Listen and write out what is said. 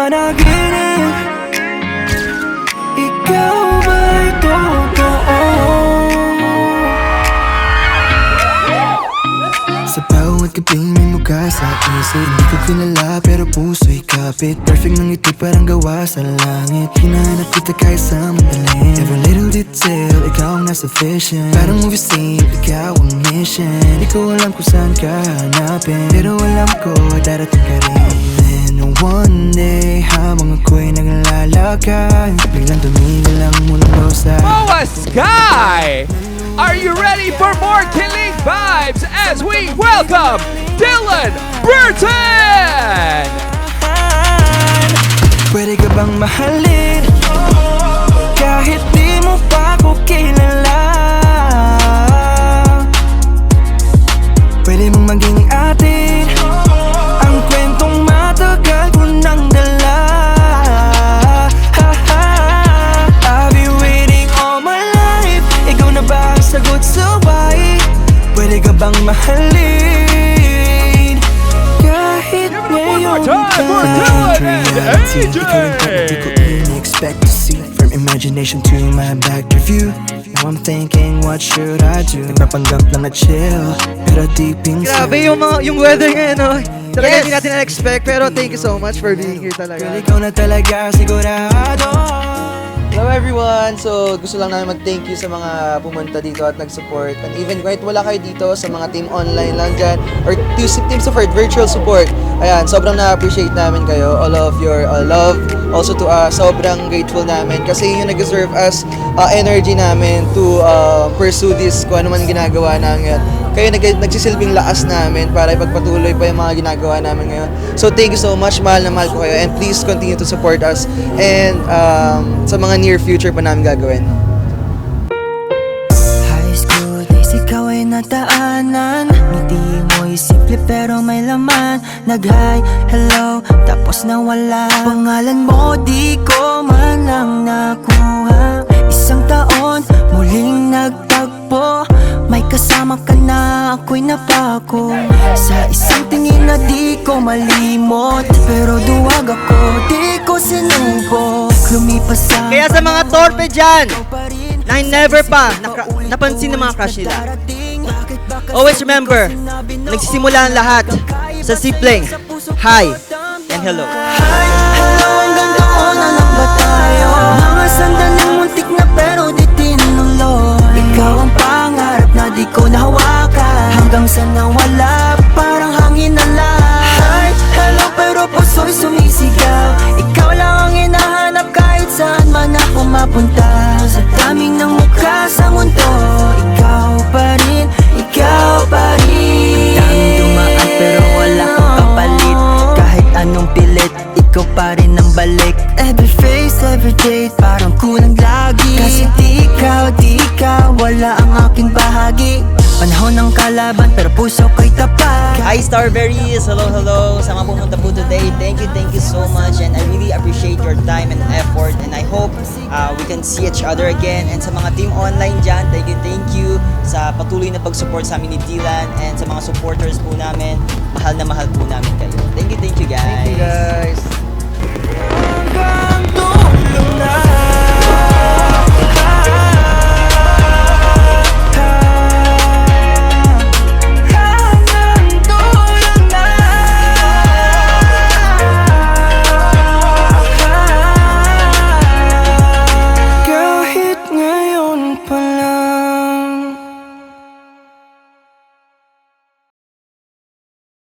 panaginip. Ikaw ba'y totoo? Sa bawat gabing may mukha sa isip, hindi ko kilala pero puso'y kapit. Perfect ng ngiti parang gawa sa langit. Hinahanap kita kahit sa madaling. Every little detail, ikaw ang nasa vision. Parang movie scene, ikaw ang mission. Di ko alam kung saan ka hanapin, pero alam ko darating ka rin. And one day, habang ako'y naglalakad, biglang tumigil ang mundo sa MOA Sky! Are you ready for more killing vibes as we welcome Dylan Burton? Pwede ka bang mahalin kahit di mo pa ko kilala? Pwede mong maging atin ang kwentong matagal ko nang dala. I've been waiting all my life. Ikaw na ba ang sagot sa why? Pwede ka bang mahalin kahit ngayon Di ko in-expect to see. From imagination to my back review. Now I'm thinking, what should I do? Nagpapanggap lang na chill, pero deep inside Grabe yung weather ngayon, no? Talaga hindi natin na-expect, pero thank you so much for being here talaga. Pero ikaw na talaga sigurado. Hello everyone! So, gusto lang namin mag-thank you sa mga pumunta dito at nag-support. And even kahit wala kayo dito, sa mga team online lang dyan, or team support, virtual support. Ayan, sobrang na-appreciate namin kayo. All of your love. Also to us, sobrang grateful namin. Kasi yun nag-deserve us energy namin to pursue this kung ano man ginagawa namin. Kayo nagsisilbing lakas namin para ipagpatuloy pa yung mga ginagawa namin ngayon. So thank you so much, mahal na mahal ko kayo, and please continue to support us, and sa mga near future pa namin gagawin. High school days, ikaw ay nataanan. Ngiti mo'y simple pero may laman. Nag-hi, hello, tapos nawala. Pangalan mo di ko man lang nakuha. Isang taon, muling nagtagpo. May kasama ka na, ako'y napako. Sa isang tingin na di ko malimot, pero duwag ako, di ko sinubok. Lumipas sa Kaya sa mga torpe dyan na never pa napansin ng mga crush nila, always remember, nagsisimula ang lahat sa simpleng hi and hello. Hi, hello, hanggang doon na lang ba tayo? Mga sandaling muntik na pero di tinuloy. Ikaw ang pangarap na di ko nahawakan, hanggang sa nawala, parang hangin na lang. Hi, hello, pero puso'y sumisigaw. Ikaw lang ang hinahanap kahit saan man ako mapunta. Sa daming ng mukha sa mundo, ikaw pa rin, ikaw pa rin. Daming dumaan pero wala kang kapalit. Kahit anong pilit, ikaw pa rin ang balik. Every face, every date, parang kulang lagi. Kasi di ikaw, wala ang aking bahagi. Panahon ng kalaban, pero puso ko'y tapat. Hi Starberries! Hello sa mga pumunta po today. Thank you so much, and I really appreciate your time and effort, and I hope we can see each other again. And sa mga team online dyan, thank you sa patuloy na pag-support sa amin ni Dylan, and sa mga supporters po namin, mahal na mahal po namin kayo. Thank you guys! Thank you guys! Hanggang dulo na